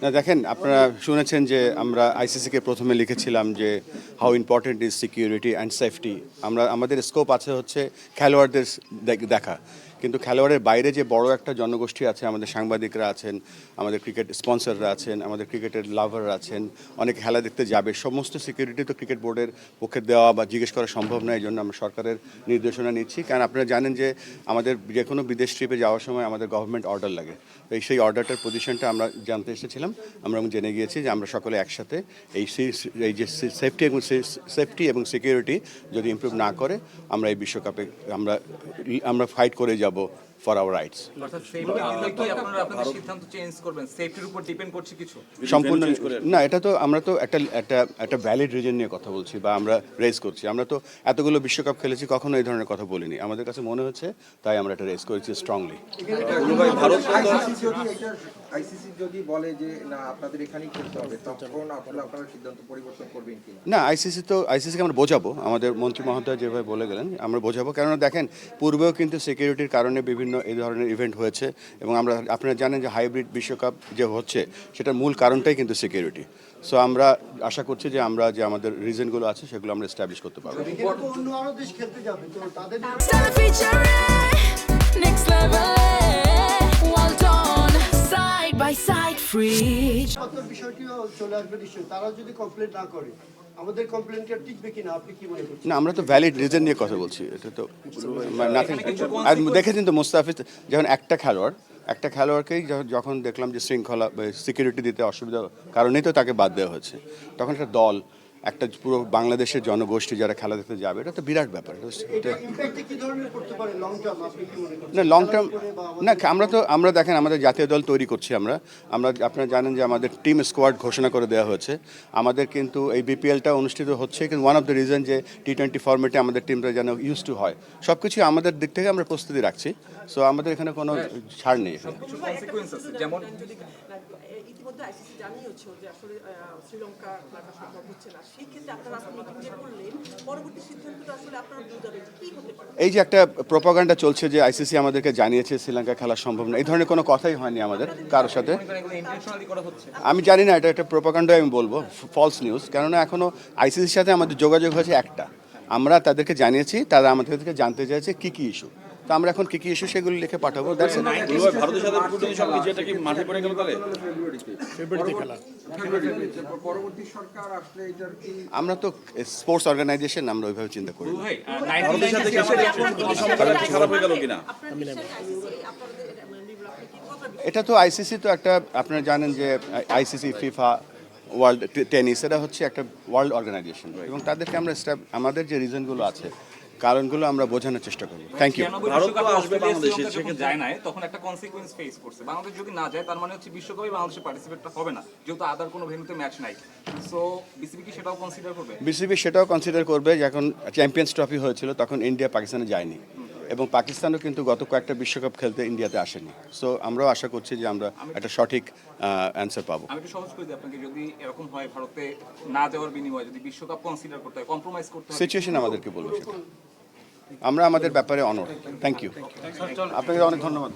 না দেখেন, আপনারা শুনেছেন যে আমরা আইসিসিকে প্রথমে লিখেছিলাম যে how important is security and safety. আমাদের স্কোপ আছে হচ্ছে খেলোয়াড়দের দেখা, কিন্তু খেলোয়াড়ের বাইরে যে বড় একটা জনগোষ্ঠী আছে, আমাদের সাংবাদিকরা আছেন, আমাদের ক্রিকেট স্পন্সররা আছেন, আমাদের ক্রিকেটের লাভাররা আছেন, অনেক খেলা দেখতে যাবে, সমস্ত সিকিউরিটি তো ক্রিকেট বোর্ডের পক্ষে দেওয়া বা জিজ্ঞেস করা সম্ভব নয়। এই জন্য আমরা সরকারের নির্দেশনা নিচ্ছি, কারণ আপনারা জানেন যে আমাদের যে কোনো বিদেশ ট্রিপে যাওয়ার সময় আমাদের গভর্নমেন্ট অর্ডার লাগে। তো সেই অর্ডারটার পজিশনটা আমরা জানতে এসেছিলাম, আমরা জেনে গিয়েছি যে আমরা সকলে একসাথে এই যে সেফটি এবং সিকিউরিটি যদি ইমপ্রুভ না করে আমরা এই বিশ্বকাপে আমরা ফাইট করে যাব ফর আওয়ার রাইটস। সম্পূর্ণ না, এটা তো আমরা তো একটা ভ্যালিড রিজন নিয়ে কথা বলছি বা আমরা রেজ করছি। আমরা তো এতগুলো বিশ্বকাপ খেলেছি, কখনো এই ধরনের কথা বলিনি। আমাদের কাছে মনে হচ্ছে তাই আমরা এটা রেজ করেছি স্ট্রংলি। আইসিসি যদি বলে যে না আপনাদের এখানেই খেলতে হবে, তখন আপনারা সিদ্ধান্ত পরিবর্তন করবেন কিনা? না, আইসিসিকে আমরা বোঝাবো, আমাদের মন্ত্রী মহোদয় যেভাবে বলে গেলেন আমরা বোঝাবো। কেননা দেখেন, পূর্বেও কিন্তু সিকিউরিটির কারণে বিভিন্ন এই ধরনের ইভেন্ট হয়েছে, এবং আপনারা জানেন যে হাইব্রিড বিশ্বকাপ যে হচ্ছে সেটার মূল কারণটাই কিন্তু সিকিউরিটি। সো আমরা আশা করছি যে আমরা যে আমাদের রিজনগুলো আছে সেগুলো আমরা এস্টাবলিশ করতে পারবো। না, আমরা তো ভ্যালিড রিজন নিয়ে কথা বলছি, এটা তো নাথিং। আর দেখেছেন তো মুস্তাফিজ যখন একটা খেলোয়াড়কেই যখন দেখলাম যে শৃঙ্খলা সিকিউরিটি দিতে অসুবিধা কারণেই তো তাকে বাদ দেওয়া হয়েছে, তখন একটা দল, একটা পুরো বাংলাদেশের জনগোষ্ঠী যারা খেলা দেখতে যাবে, এটা তো বিরাট ব্যাপার। না, লং টার্ম না, আমরা দেখেন আমাদের জাতীয় দল তৈরি করছি। আমরা আপনারা জানেন যে আমাদের টিম স্কোয়াড ঘোষণা করে দেওয়া হয়েছে। আমাদের কিন্তু এই বিপিএলটা অনুষ্ঠিত হচ্ছে, কিন্তু ওয়ান অফ দ্য রিজন যে টি-20 ফর্মেটে আমাদের টিমটা যেন ইউজ টু হয়, সব কিছু আমাদের দিক থেকে আমরা প্রস্তুতি রাখছি। সো আমাদের এখানে কোনো ছাড় নেই। ইতিমধ্যে আইসিসি জানিয়েছে যে আসলে শ্রীলঙ্কা খেলাটা সম্ভব হচ্ছে না, সেই ক্ষেত্রে আপনারা মিটিং যে করলেন, পরবর্তী সিদ্ধান্তটা আসলে আপনারা বুঝাবেন কি হতে পারে? এই যে একটা প্রোপাগান্ডা চলছে যে আইসিসি আমাদেরকে জানিয়েছে শ্রীলঙ্কা খেলা সম্ভব না, এই ধরনের কোনো কথাই হয়নি আমাদের কারোর সাথে। আমি জানি না, এটা একটা প্রোপাগান্ডা আমি বলবো, ফলস নিউজ। কেননা এখনো আইসিসির সাথে আমাদের যোগাযোগ হয়েছে একটা, আমরা তাদেরকে জানিয়েছি, তারা আমাদেরকে জানতে চাইছে কি কি ইস্যু, তো আমরা এখন কি কি ইস্যু সেগুলো লিখে পাঠাবো। ভারতের সাথে যেটা কি মাঠে পড়ে গেল তাহলে পরবর্তী সরকার আসলে এটার কি? আমরা তো স্পোর্টস অর্গানাইজেশন, আমরা ওইভাবে চিন্তা করি। ভারতের সাথে খারাপ হয়ে গেল কিনা? এটা তো আইসিসি তো একটা, আপনারা জানেন যে আইসিসি, ফিফা, ওয়ার্ল্ড টেনিস, এটা হচ্ছে একটা ওয়ার্ল্ড অর্গানাইজেশন, এবং তাদেরকে আমরা আমাদের যে রিজনগুলো আছে, কারণগুলো আমরা বোঝানোর চেষ্টা করব। Thank you. ভারত তো আসবে বাংলাদেশে, যখন যায় না তখন একটা কনসিকুয়েন্স ফেস করছে। বাংলাদেশ যদি না যায় তার মানে হচ্ছে বিশ্বকাপে বাংলাদেশের পার্টিসিপেটটা হবে না, যেহেতু আদার কোনো ভেন্যুতে ম্যাচ নাই। সো বিসিবি কি সেটাও কনসিডার করবে? বিসিবি সেটাও কনসিডার করবে। যখন চ্যাম্পিয়ন্স ট্রফি হয়েছিল তখন ইন্ডিয়া পাকিস্তানে যায়নি, এবং পাকিস্তানও কিন্তু গত কয়েকটা বিশ্বকাপ খেলতে ইন্ডিয়াতে আসেনি। সো আমরাও আশা করছি যে আমরা একটা সঠিক অ্যান্সার পাবো। আমি একটু সহজ করে দিই আপনাকে, যদি এরকম হয় ভারতে না যাওয়ার বিনিময়ে যদি বিশ্বকাপ কনসিডার করতে হয়, কম্প্রোমাইজ করতে হয়, সিচুয়েশন আমাদেরকে বলবো সেটা। আমরা আমাদের ব্যাপারে অনড়। থ্যাংক ইউ, আপনাকে অনেক ধন্যবাদ।